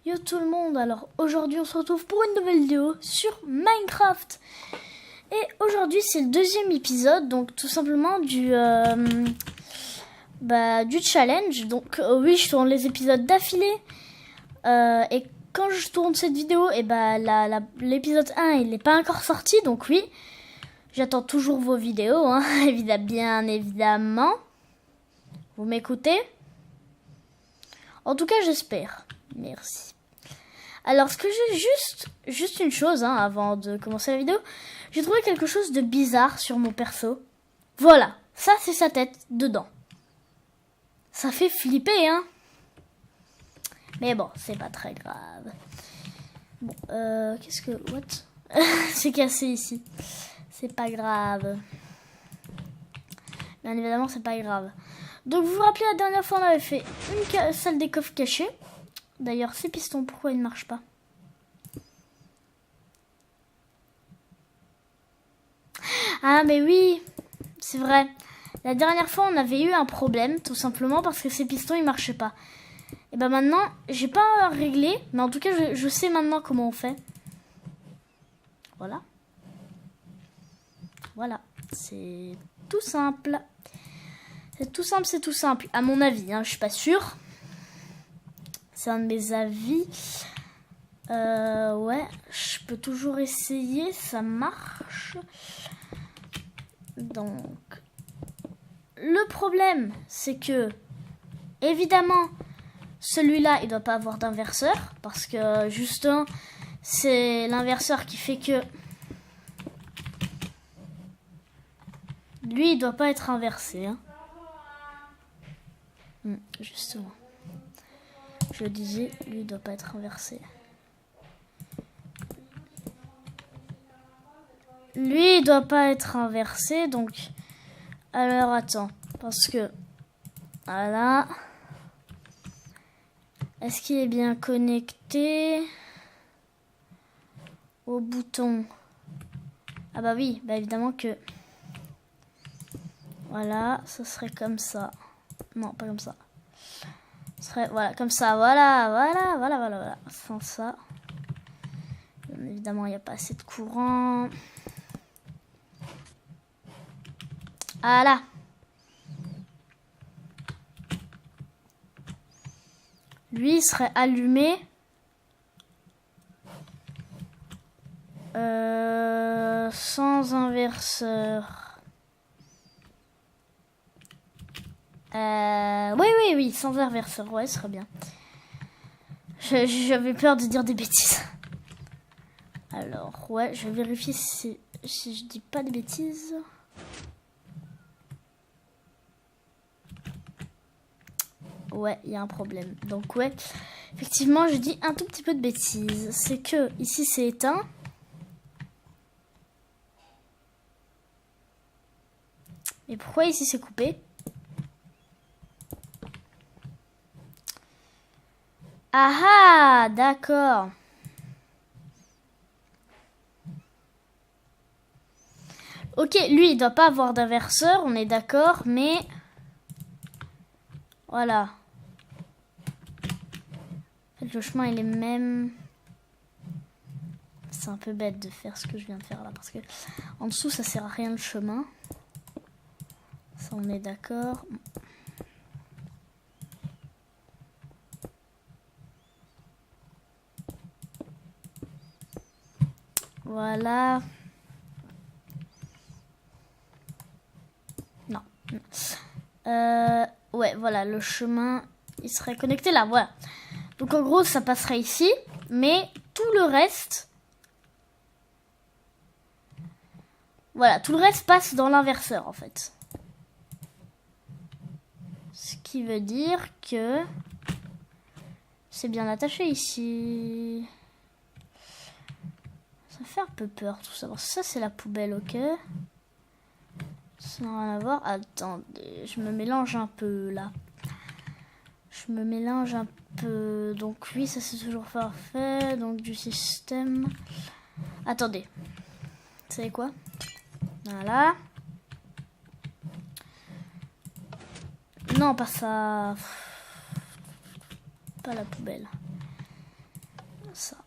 Yo tout le monde, alors aujourd'hui on se retrouve pour une nouvelle vidéo sur Minecraft. Et aujourd'hui c'est le deuxième épisode, donc tout simplement du challenge. Donc oui, je tourne les épisodes d'affilée. Et quand je tourne cette vidéo, et l'épisode 1 il n'est pas encore sorti, donc oui. J'attends toujours vos vidéos, hein, bien évidemment. Vous m'écoutez? En tout cas, j'espère. Merci. Alors, ce que j'ai juste une chose, hein, avant de commencer la vidéo. J'ai trouvé quelque chose de bizarre sur mon perso. Voilà, ça c'est sa tête dedans. Ça fait flipper, hein. Mais bon, c'est pas très grave. Bon, qu'est-ce que... What? C'est cassé ici. C'est pas grave. Bien évidemment, c'est pas grave. Donc, vous vous rappelez, la dernière fois, on avait fait une salle des coffres cachée. D'ailleurs, ces pistons, pourquoi ils ne marchent pas? Ah, mais oui, c'est vrai. La dernière fois, on avait eu un problème, tout simplement, parce que ces pistons, ils marchaient pas. Et ben maintenant, j'ai pas réglé, mais en tout cas, je sais maintenant comment on fait. Voilà. Voilà, c'est tout simple. C'est tout simple, c'est tout simple. À mon avis, hein, je suis pas sûre. C'est un de mes avis. Ouais, je peux toujours essayer, ça marche. Donc, le problème, c'est que, évidemment, celui-là, il doit pas avoir d'inverseur. Parce que, justement, c'est l'inverseur qui fait que... Lui, il doit pas être inversé. Hein. Justement. Je disais, lui, il doit pas être inversé. Lui, il doit pas être inversé, donc... Alors, attends. Parce que... Voilà. Est-ce qu'il est bien connecté au bouton? Ah bah oui, bah évidemment que... Voilà, ce serait comme ça. Non, pas comme ça. Ce serait, voilà, comme ça. Voilà. Sans ça. Bien évidemment, il n'y a pas assez de courant. Voilà. Lui, il serait allumé. Sans inverseur. Oui, sans inverseur, ouais, ce serait bien. J'avais peur de dire des bêtises. Alors, ouais, je vais vérifier si je dis pas de bêtises. Ouais, il y a un problème. Donc, ouais, effectivement, je dis un tout petit peu de bêtises. C'est que, ici, c'est éteint. Et pourquoi ici, c'est coupé? Ah ah, d'accord. Ok, lui, il doit pas avoir d'inverseur, on est d'accord, mais... Voilà. En fait, le chemin, il est même... C'est un peu bête de faire ce que je viens de faire là, parce que en dessous, ça sert à rien le chemin. Ça, on est d'accord. Voilà. Non. Ouais, voilà, le chemin, il serait connecté là, voilà. Donc en gros, ça passerait ici, mais tout le reste... Voilà, tout le reste passe dans l'inverseur, en fait. Ce qui veut dire que... C'est bien attaché ici. Ça fait un peu peur, tout ça. Ça, c'est la poubelle, ok. Ça n'a rien à voir. Attendez, je me mélange un peu, là. Je me mélange un peu. Donc oui, ça c'est toujours parfait. Donc du système. Attendez. Vous savez quoi? Voilà. Non, pas ça. Pas la poubelle. ça.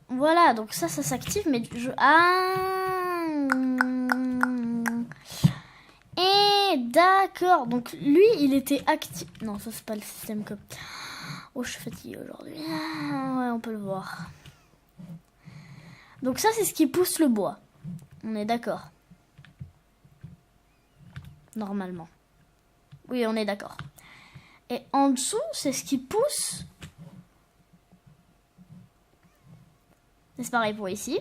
Voilà, donc ça s'active, mais je... Ah. Et d'accord, donc lui, il était actif... Non, ça c'est pas le système que... Oh, je suis fatiguée aujourd'hui. Ouais, on peut le voir. Donc ça, c'est ce qui pousse le bois. On est d'accord. Normalement. Oui, on est d'accord. Et en dessous, c'est ce qui pousse. C'est pareil pour ici.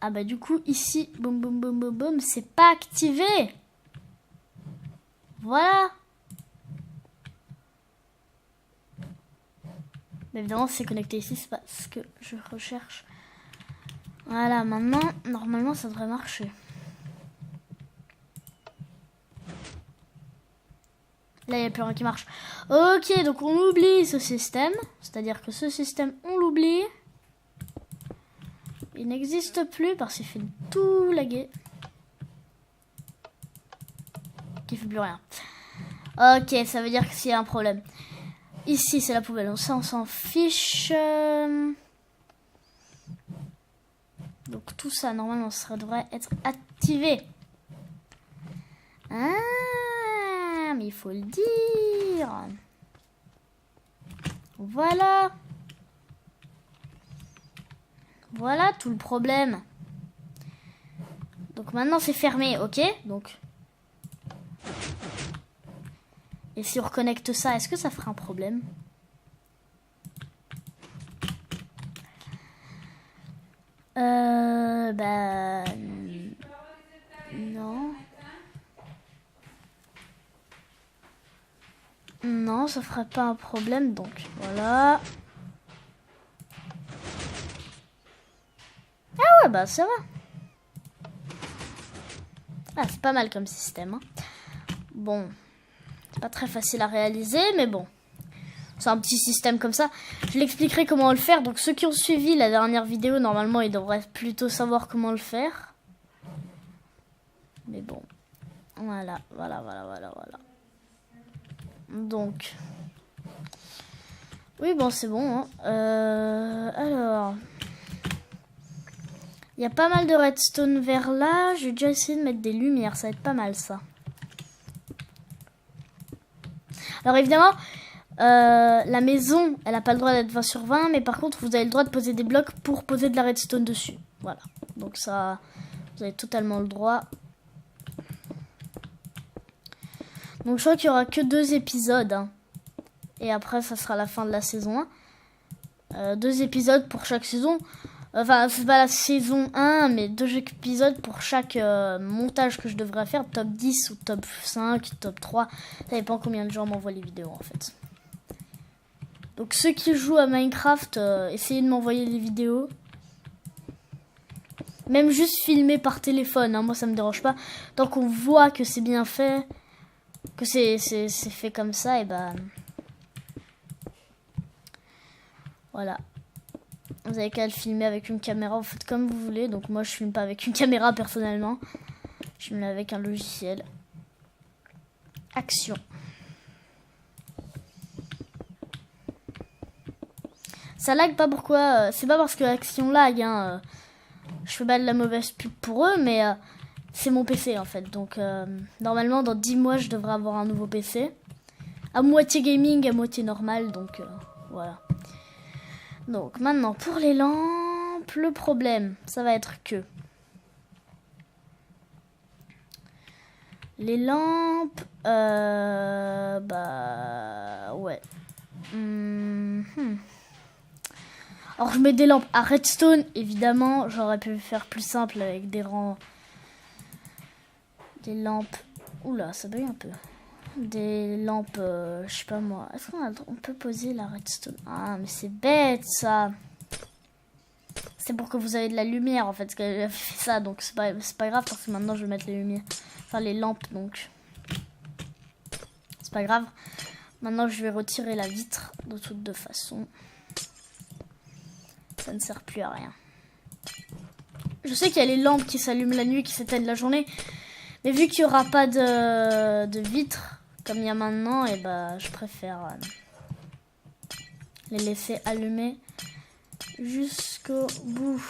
Ah bah du coup, ici, boum, boum, boum, boum, boum, c'est pas activé. Voilà. Mais évidemment, c'est connecté ici, c'est pas ce que je recherche. Voilà, maintenant, normalement, ça devrait marcher. Là, il n'y a plus rien qui marche. Ok, donc on oublie ce système. C'est-à-dire que ce système, on l'oublie. Il n'existe plus parce qu'il fait tout laguer. Qui fait plus rien. Ok, ça veut dire que s'il y a un problème. Ici, c'est la poubelle. Donc ça, on s'en fiche. Donc tout ça, normalement, ça devrait être activé. Ah, mais il faut le dire. Voilà. Voilà tout le problème. Donc maintenant, c'est fermé, ok? Donc... Et si on reconnecte ça, est-ce que ça fera un problème? Bah... Non. Non, ça fera pas un problème, donc voilà. Ah ouais, bah ça va. Ah, c'est pas mal comme système, hein. Bon... Pas très facile à réaliser, mais bon. C'est un petit système comme ça. Je l'expliquerai comment le faire. Donc ceux qui ont suivi la dernière vidéo, normalement, ils devraient plutôt savoir comment le faire. Mais bon. Voilà. Donc. Oui, bon, c'est bon. Hein. Alors. Il y a pas mal de redstone vers là. Je vais déjà essayer de mettre des lumières. Ça va être pas mal, ça. Alors évidemment, la maison, elle n'a pas le droit d'être 20 sur 20, mais par contre, vous avez le droit de poser des blocs pour poser de la redstone dessus. Voilà. Donc ça, vous avez totalement le droit. Donc je crois qu'il n'y aura que 2 épisodes. Hein. Et après, ça sera la fin de la saison 1. 2 épisodes pour chaque saison. Enfin, c'est pas la saison 1, mais 2 épisodes pour chaque montage que je devrais faire. Top 10 ou top 5, top 3. Ça dépend combien de gens m'envoient les vidéos, en fait. Donc, ceux qui jouent à Minecraft, essayez de m'envoyer les vidéos. Même juste filmer par téléphone, hein, moi, ça me dérange pas. Tant qu'on voit que c'est bien fait, que c'est fait comme ça, et ben... Voilà. Vous avez qu'à le filmer avec une caméra, vous faites comme vous voulez. Donc moi je filme pas avec une caméra personnellement. Je filme avec un logiciel. Action. Ça lag pas, pourquoi? C'est pas parce que Action lag. Hein. Je fais pas de la mauvaise pub pour eux, mais c'est mon PC en fait. Donc normalement dans 10 mois je devrais avoir un nouveau PC. À moitié gaming, à moitié normal. Donc voilà. Donc maintenant pour les lampes, le problème ça va être que les lampes, bah ouais. Alors je mets des lampes à redstone évidemment, j'aurais pu faire plus simple avec des rangs, des lampes. Oula, ça bug un peu. Des lampes, je sais pas moi. Est-ce qu'on peut poser la redstone? Ah, mais c'est bête ça. C'est pour que vous avez de la lumière en fait. Parce qu'elle a fait ça, donc c'est pas grave parce que maintenant je vais mettre les lumières. Enfin, les lampes donc. C'est pas grave. Maintenant je vais retirer la vitre de toutes deux façons. Ça ne sert plus à rien. Je sais qu'il y a les lampes qui s'allument la nuit, qui s'éteignent la journée. Mais vu qu'il n'y aura pas de vitre, comme il y a maintenant, et bah je préfère les laisser allumer jusqu'au bout.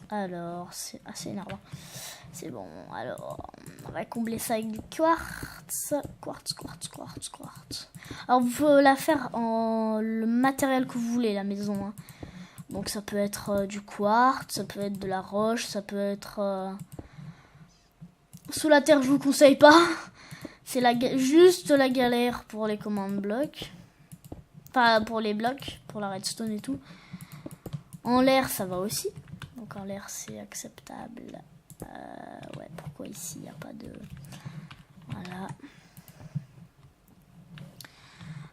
Alors, c'est assez énervant. C'est bon, alors, on va combler ça avec du quartz. Quartz. Alors, vous pouvez la faire en le matériel que vous voulez, la maison. Hein. Donc, ça peut être du quartz, ça peut être de la roche, ça peut être... Sous la terre, je vous conseille pas. C'est juste la galère pour les commandes blocs. Enfin, pour les blocs, pour la redstone et tout. En l'air, ça va aussi. Donc en l'air, c'est acceptable. Ouais, pourquoi ici, il n'y a pas de... Voilà.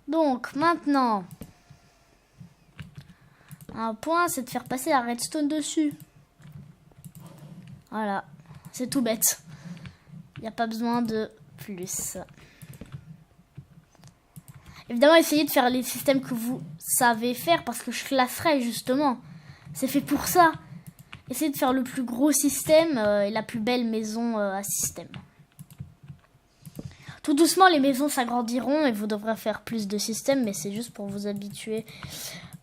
Donc, maintenant, un point, c'est de faire passer la redstone dessus. Voilà. C'est tout bête. Il n'y a pas besoin de plus. Évidemment, essayez de faire les systèmes que vous savez faire parce que je classerai justement. C'est fait pour ça. Essayez de faire le plus gros système et la plus belle maison à système. Tout doucement, les maisons s'agrandiront et vous devrez faire plus de systèmes, mais c'est juste pour vous habituer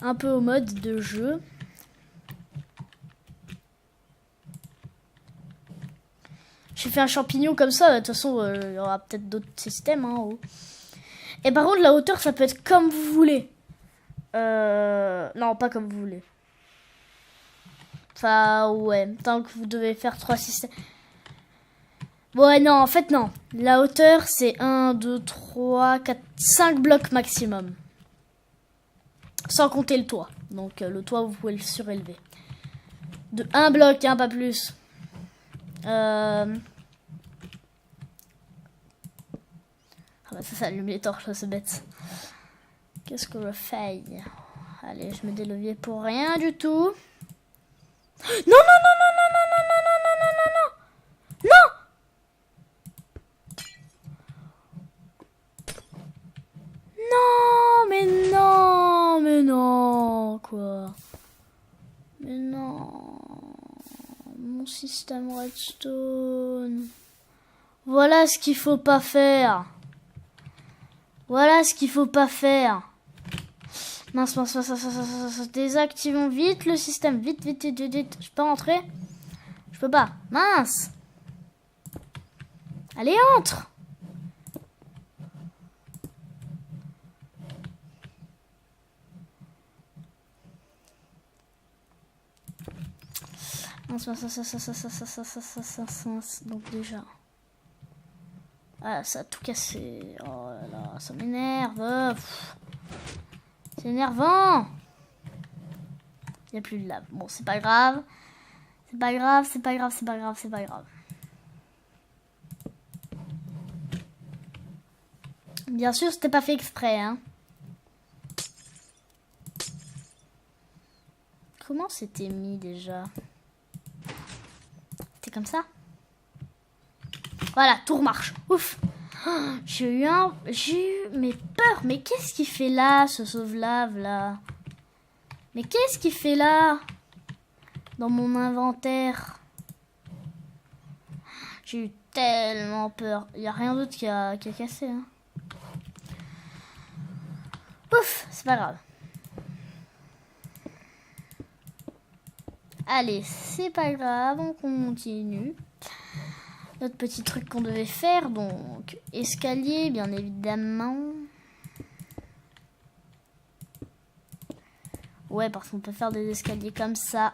un peu au mode de jeu. J'ai fait un champignon comme ça, de toute façon, il y aura peut-être d'autres systèmes en haut. Et par contre, la hauteur, ça peut être comme vous voulez. Non, pas comme vous voulez. Enfin, ouais, tant que vous devez faire 3 systèmes. Ouais, non, en fait, non. La hauteur, c'est 1, 2, 3, 4, 5 blocs maximum. Sans compter le toit. Donc, le toit, vous pouvez le surélever. De 1 bloc, hein, pas plus. Ah bah ça allume les torches, c'est bête. Qu'est-ce que je fais? Allez, je mets des leviers pour rien du tout. Non, non, non, non, non, non, non, non, non, non, non, non. Non. Non, mais non, mais non, quoi. Mais non. Mon système redstone. Voilà ce qu'il faut pas faire. Voilà ce qu'il faut pas faire. Mince. Désactivons vite le système. Vite. Je peux rentrer? Je peux pas. Mince. Allez, entre. Mince. Donc déjà. Ah, ça a tout cassé. Oh là là, ça m'énerve. C'est énervant. Il n'y a plus de lave. Bon, c'est pas grave. C'est pas grave. Bien sûr, c'était pas fait exprès, hein. Comment c'était mis déjà? C'était comme ça? Voilà, tout remarche. Ouf. Oh, j'ai eu mais peur. Mais qu'est-ce qu'il fait là, ce sauve-lave là? Mais qu'est-ce qu'il fait là? Dans mon inventaire. J'ai eu tellement peur. Il n'y a rien d'autre qui a cassé. Hein. Ouf, c'est pas grave. Allez, c'est pas grave, on continue. Notre petit truc qu'on devait faire, donc escalier, bien évidemment. Ouais, parce qu'on peut faire des escaliers comme ça.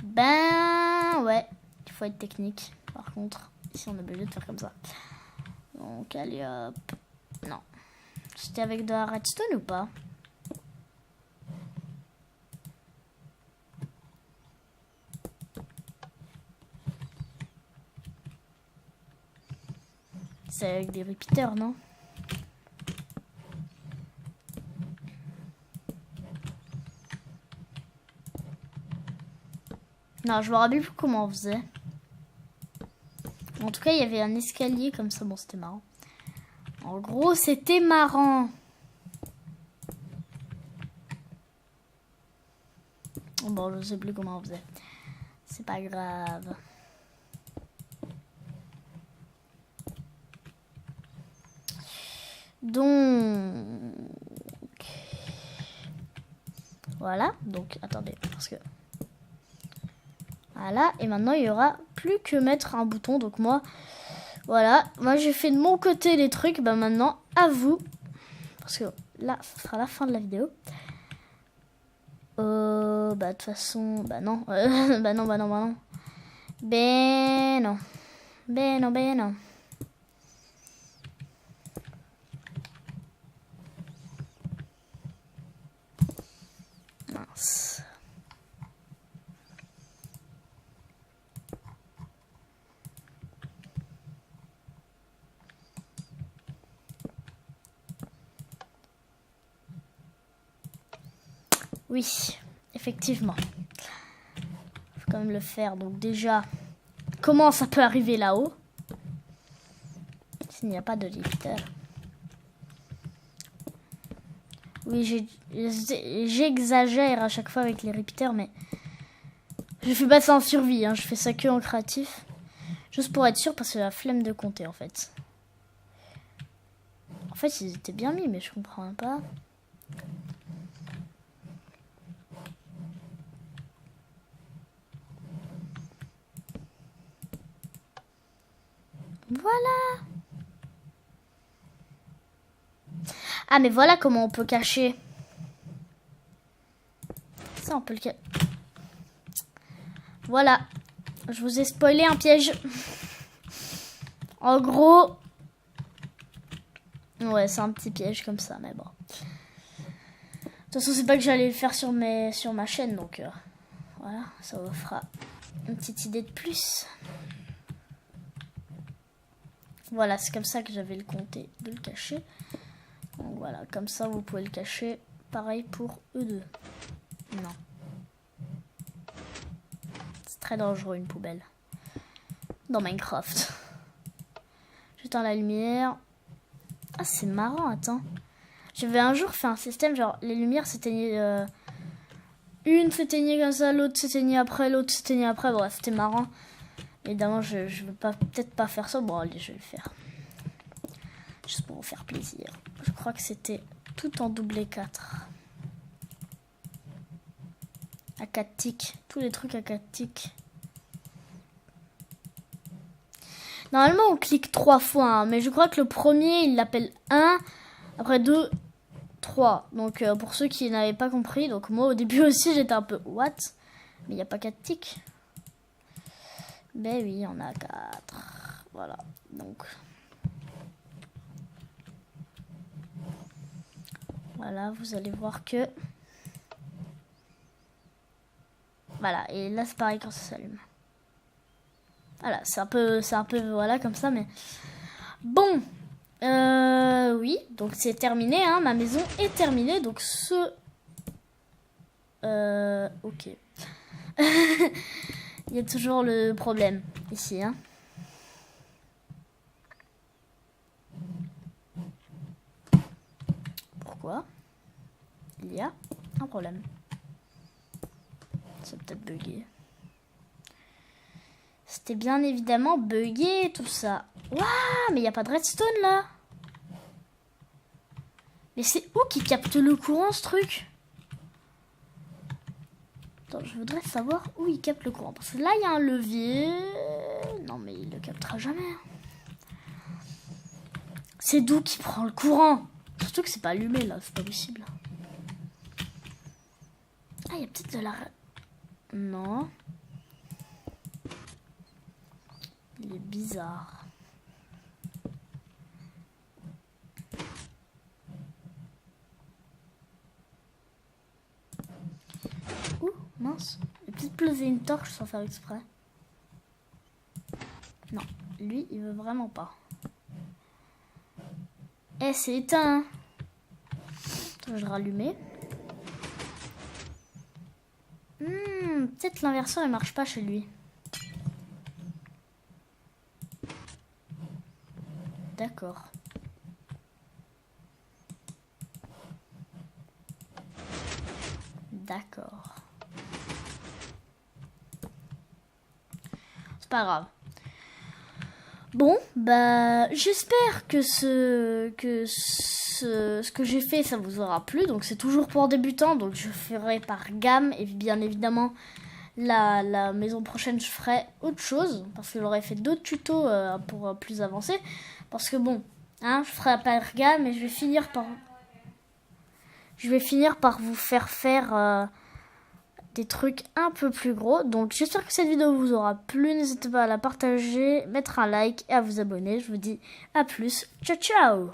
Ben, ouais, il faut être technique. Par contre, ici on est obligé de faire comme ça. Donc, allez hop. Non. C'était avec de la redstone ou pas? C'est avec des repeaters, non? Non, je me rappelle plus comment on faisait. En tout cas, il y avait un escalier comme ça. Bon, c'était marrant. En gros, c'était marrant. Bon, je sais plus comment on faisait. C'est pas grave. Donc... Voilà. Donc, attendez, parce que... Voilà. Et maintenant, il y aura plus que mettre un bouton. Donc, moi... Voilà. Moi, j'ai fait de mon côté les trucs. Bah, maintenant, à vous. Parce que là, ce sera la fin de la vidéo. Bah, de toute façon... Bah, non. Bah, non. Ben non. Ben non. Mince. Oui, effectivement. Faut quand même le faire. Donc déjà, comment ça peut arriver là-haut s'il n'y a pas de lifter? Oui, j'exagère à chaque fois avec les repeaters, mais je fais pas ça en survie, hein. Je fais ça que en créatif. Juste pour être sûr, parce que j'ai la flemme de compter, en fait. En fait, ils étaient bien mis, mais je comprends pas. Voilà. Ah, mais voilà comment on peut cacher. Ça, on peut le cacher. Voilà. Je vous ai spoilé un piège. En gros... Ouais, c'est un petit piège comme ça, mais bon. De toute façon, c'est pas que j'allais le faire sur ma chaîne, donc... voilà, ça vous fera une petite idée de plus. Voilà, c'est comme ça que j'avais le compté de le cacher. Donc voilà, comme ça, vous pouvez le cacher. Pareil pour eux deux. Non. C'est très dangereux, une poubelle. Dans Minecraft. J'éteins la lumière. Ah, c'est marrant, attends. J'avais un jour fait un système, genre, les lumières s'éteignaient... une s'éteignait comme ça, l'autre s'éteignait après, l'autre s'éteignait après. Bon, c'était marrant. Évidemment, je veux peut-être pas faire ça. Bon, allez, je vais le faire. Juste pour vous faire plaisir. Je crois que c'était tout en doublé 4. À 4 tics. Tous les trucs à 4 tics. Normalement, on clique 3 fois. Hein, mais je crois que le premier, il l'appelle 1. Après 2, 3. Donc, pour ceux qui n'avaient pas compris. Donc, moi, au début aussi, j'étais un peu... What? Mais il n'y a pas 4 tics. Ben oui, on a 4. Voilà. Donc... Voilà, vous allez voir que... Voilà, et là c'est pareil quand ça s'allume. Voilà, c'est un peu, voilà, comme ça, mais... Bon, oui, donc c'est terminé, hein, ma maison est terminée, donc ok. Il y a toujours le problème, ici, hein. Pourquoi? Il y a un problème. C'est peut-être bugué. C'était bien évidemment bugué tout ça. Waouh, mais il n'y a pas de redstone là. Mais c'est où qui capte le courant ce truc? Attends, je voudrais savoir où il capte le courant. Parce que là il y a un levier. Non mais il le captera jamais. C'est d'où qui prend le courant? Surtout que c'est pas allumé là, c'est pas possible. Ah, il y a peut-être de la... Non. Il est bizarre. Ouh, mince. Il a peut-être posé une torche sans faire exprès. Non, lui, il veut vraiment pas. Eh, c'est éteint. Attends, je vais rallumer. Peut-être l'inverseur, il marche pas chez lui. D'accord. D'accord. c'est pas grave. Bon, bah j'espère que ce que j'ai fait, ça vous aura plu. Donc c'est toujours pour débutants, donc je ferai par gamme. Et bien évidemment, la maison prochaine, je ferai autre chose. Parce que j'aurais fait d'autres tutos pour plus avancer. Parce que bon, hein, je ferai par gamme et je vais finir par vous faire des trucs un peu plus gros. Donc j'espère que cette vidéo vous aura plu. N'hésitez pas à la partager, mettre un like et à vous abonner. Je vous dis à plus. Ciao ciao.